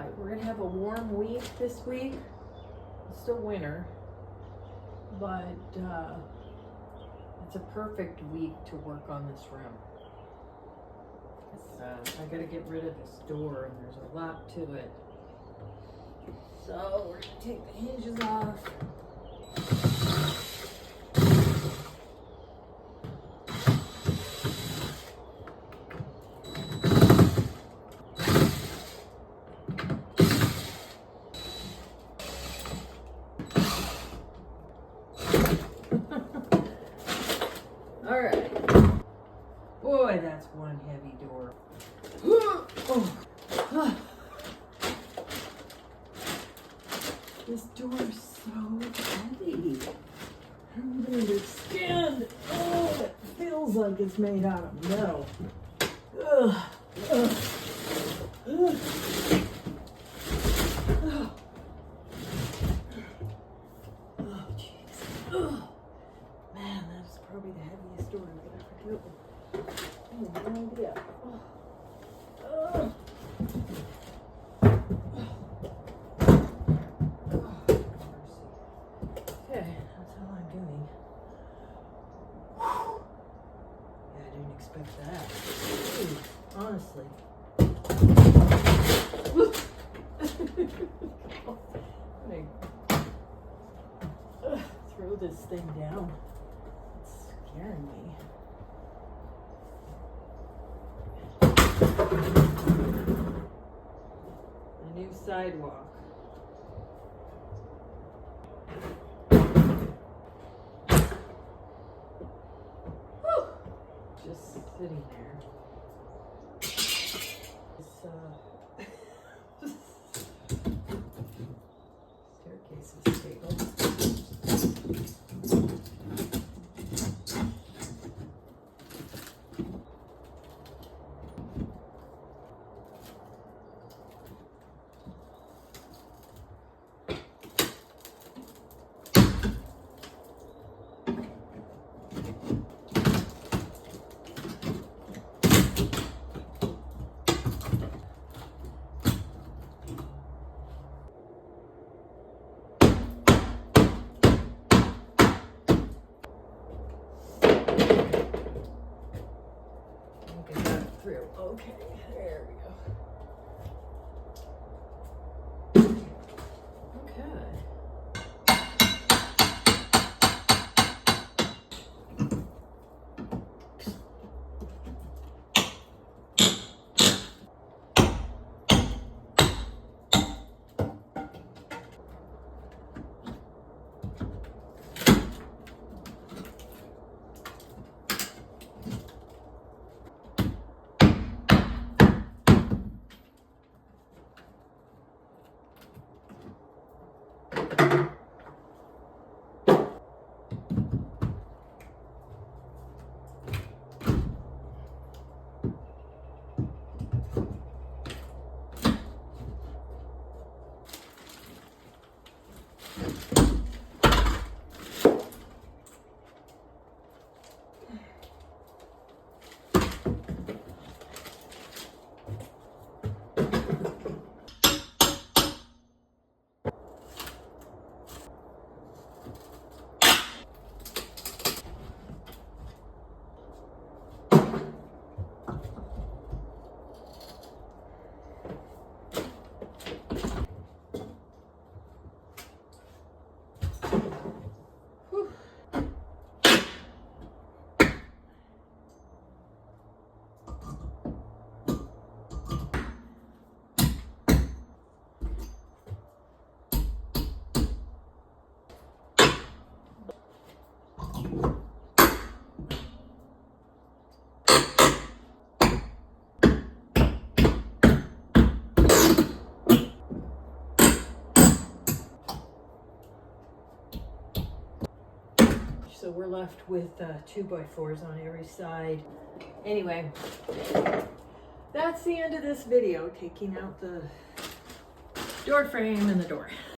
right, we're gonna have a warm week this week. It's still winter, but it's a perfect week to work on this room. I gotta get rid of this door, and there's a lot to it. So we're gonna take the hinges off. All right. Boy, that's one heavy door. Oh. This door is so heavy. I don't understand. Oh, it feels like it's made out of metal. Ugh. Ugh. Ugh. Oh. Oh, jeez. Oh. Man, that's probably the heaviest door I could ever do. I have no idea. Oh. Oh. Okay, that's all I'm doing. Whew. Yeah, I didn't expect that. Ooh, honestly. Throw this thing down. It's scaring me. A new sidewalk. Whew. Just sitting there. This staircase is stable. Through. Okay, there we go. Okay. So we're left with 2x4s on every side. Anyway, that's the end of this video, taking out the door frame and the door.